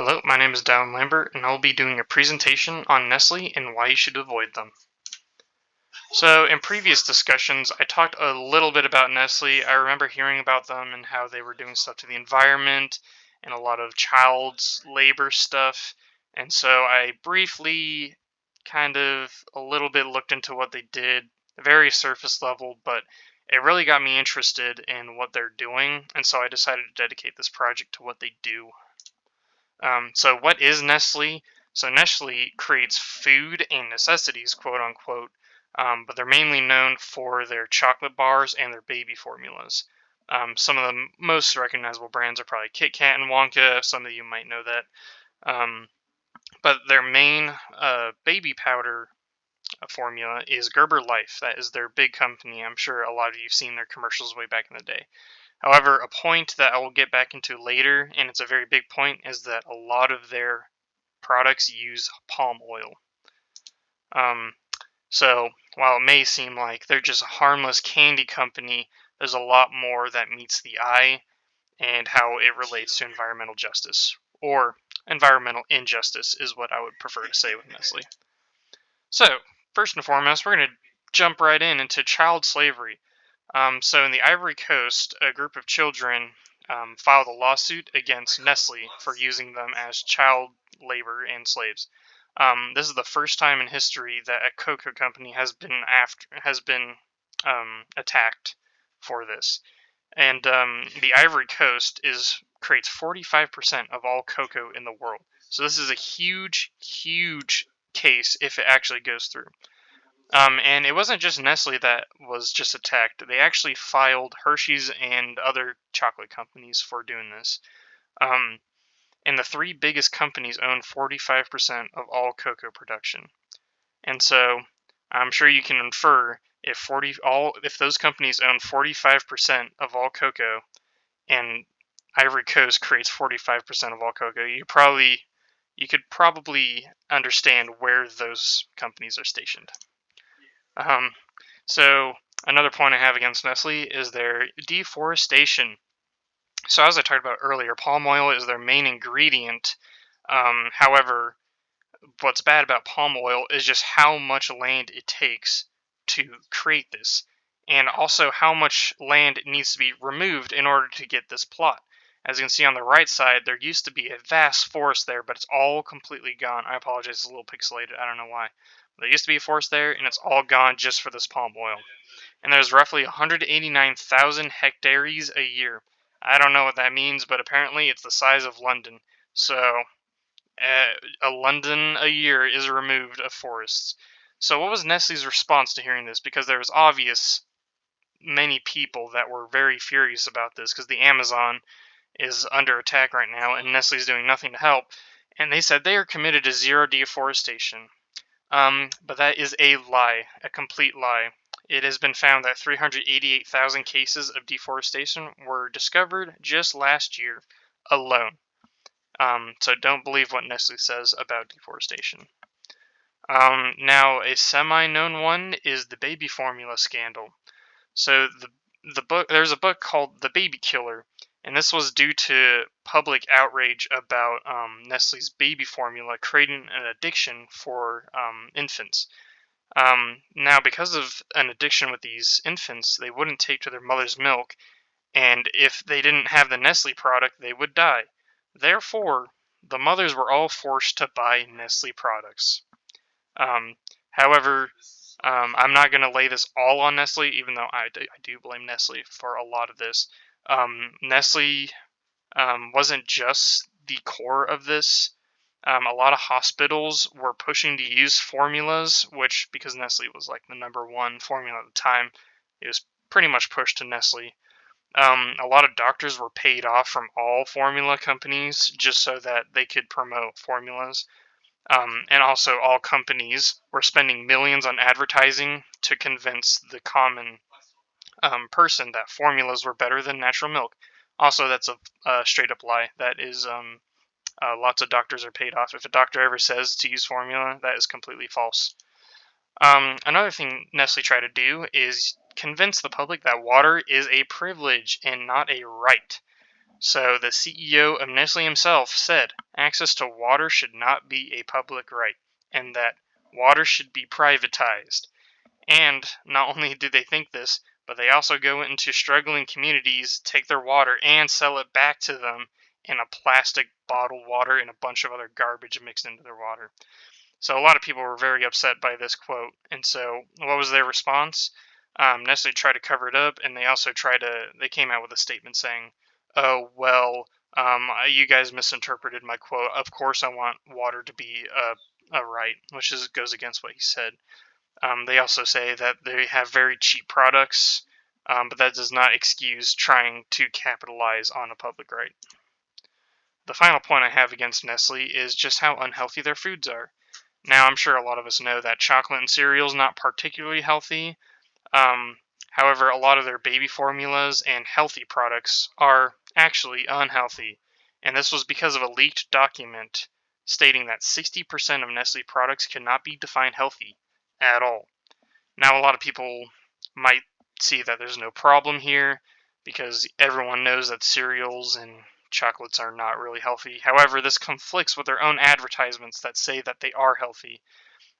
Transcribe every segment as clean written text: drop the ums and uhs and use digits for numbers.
Hello, my name is Dallin Lambert, and I'll be doing a presentation on Nestle and why you should avoid them. So, in previous discussions, I talked a little bit about Nestle. I remember hearing about them and how they were doing stuff to the environment and a lot of child labor stuff. And so I briefly, kind of, a little bit looked into what they did, very surface level, but it really got me interested in what they're doing, and so I decided to dedicate this project to what they do. So what is Nestle? So Nestle creates food and necessities, quote unquote, but they're mainly known for their chocolate bars and their baby formulas. Some of the most recognizable brands are probably Kit Kat and Wonka. Some of you might know that. Um, but their main baby powder formula is Gerber Life. That is their big company. I'm sure a lot of you have seen their commercials way back in the day. However, a point that I will get back into later, and it's a very big point, is that a lot of their products use palm oil. So while it may seem like they're just a harmless candy company, there's a lot more that meets the eye and how it relates to environmental justice, or environmental injustice is what I would prefer to say with Nestle. So, first and foremost, we're going to jump right into child slavery. So in the Ivory Coast, a group of children filed a lawsuit against Nestle for using them as child labor and slaves. This is the first time in history that a cocoa company has been attacked for this. And the Ivory Coast creates 45% of all cocoa in the world. So this is a huge, huge case if it actually goes through. And it wasn't just Nestle that was just attacked. They actually filed Hershey's and other chocolate companies for doing this. And the three biggest companies own 45% of all cocoa production. And so I'm sure you can infer if those companies own 45% of all cocoa and Ivory Coast creates 45% of all cocoa, you could probably understand where those companies are stationed. So another point I have against Nestle is their deforestation. So as I talked about earlier, palm oil is their main ingredient. However, what's bad about palm oil is just how much land it takes to create this, and also how much land needs to be removed in order to get this plot. As you can see on the right side, there used to be a vast forest there, but it's all completely gone. I apologize, it's a little pixelated, I don't know why. There used to be a forest there, and it's all gone just for this palm oil. And there's roughly 189,000 hectares a year. I don't know what that means, but apparently it's the size of London. So, a London a year is removed of forests. So what was Nestle's response to hearing this? Because there was many people that were very furious about this, because the Amazon is under attack right now, and Nestle's doing nothing to help. And they said they are committed to zero deforestation. But that is a lie, a complete lie. It has been found that 388,000 cases of deforestation were discovered just last year alone. So don't believe what Nestle says about deforestation. Now, a semi-known one is the baby formula scandal. So there's a book called The Baby Killer, and this was due to public outrage about Nestle's baby formula creating an addiction for infants. Now, because of an addiction with these infants, they wouldn't take to their mother's milk, and if they didn't have the Nestle product, they would die. Therefore, the mothers were all forced to buy Nestle products. However, I'm not going to lay this all on Nestle, even though I do blame Nestle for a lot of this. Nestle wasn't just the core of this. A lot of hospitals were pushing to use formulas, which, because Nestle was like the number one formula at the time, it was pretty much pushed to Nestle. A lot of doctors were paid off from all formula companies just so that they could promote formulas. And also, all companies were spending millions on advertising to convince the common person that formulas were better than natural milk. Also, that's a straight up lie. That is, lots of doctors are paid off. If a doctor ever says to use formula, that is completely false. Another thing Nestle tried to do is convince the public that water is a privilege and not a right. So the CEO of Nestle himself said access to water should not be a public right, and that water should be privatized. And not only do they think this, but they also go into struggling communities, take their water, and sell it back to them in a plastic bottled water and a bunch of other garbage mixed into their water. So a lot of people were very upset by this quote. And so what was their response? Nestle tried to cover it up, and they came out with a statement saying, oh, well, you guys misinterpreted my quote. Of course I want water to be a right, which goes against what he said. They also say that they have very cheap products, but that does not excuse trying to capitalize on a public right. The final point I have against Nestle is just how unhealthy their foods are. Now, I'm sure a lot of us know that chocolate and cereal is not particularly healthy. Um, However, a lot of their baby formulas and healthy products are actually unhealthy. And this was because of a leaked document stating that 60% of Nestle products cannot be defined healthy at all. Now, a lot of people might see that there's no problem here because everyone knows that cereals and chocolates are not really healthy. However, this conflicts with their own advertisements that say that they are healthy,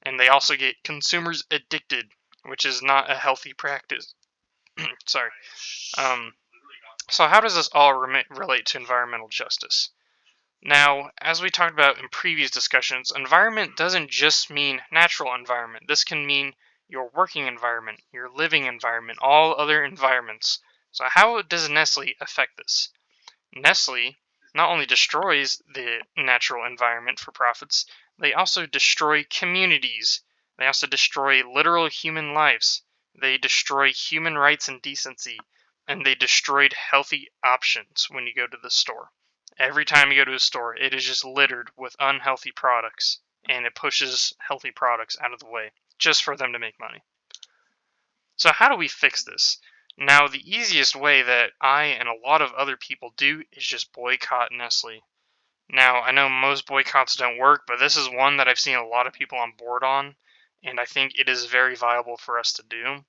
and they also get consumers addicted, which is not a healthy practice. Sorry. Um, so, how does this all relate to environmental justice? Now, as we talked about in previous discussions, environment doesn't just mean natural environment. This can mean your working environment, your living environment, all other environments. So how does Nestle affect this? Nestle not only destroys the natural environment for profits, they also destroy communities. They also destroy literal human lives. They destroy human rights and decency. And they destroyed healthy options when you go to the store. Every time you go to a store, it is just littered with unhealthy products, and it pushes healthy products out of the way just for them to make money. So, how do we fix this? Now, the easiest way that I and a lot of other people do is just boycott Nestle. Now, I know most boycotts don't work, but this is one that I've seen a lot of people on board on, and I think it is very viable for us to do.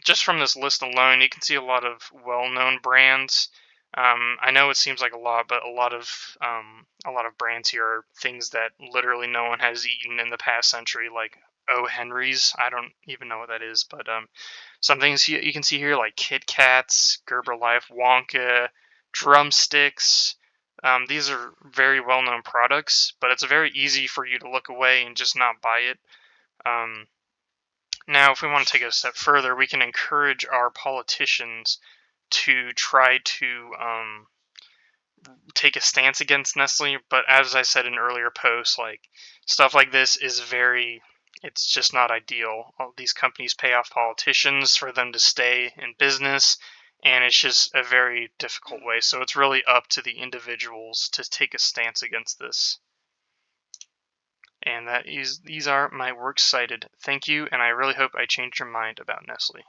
Just from this list alone, you can see a lot of well-known brands. I know it seems like a lot, but a lot of brands here are things that literally no one has eaten in the past century, like O. Henry's. I don't even know what that is, but some things you can see here, like Kit Kats, Gerber Life, Wonka, Drumsticks. These are very well-known products, but it's very easy for you to look away and just not buy it. Now, if we want to take it a step further, we can encourage our politicians to try to take a stance against Nestle. But as I said in earlier posts, like stuff like this is it's just not ideal. All these companies pay off politicians for them to stay in business, and it's just a very difficult way. So it's really up to the individuals to take a stance against this. And these are my works cited. Thank you, and I really hope I changed your mind about Nestle.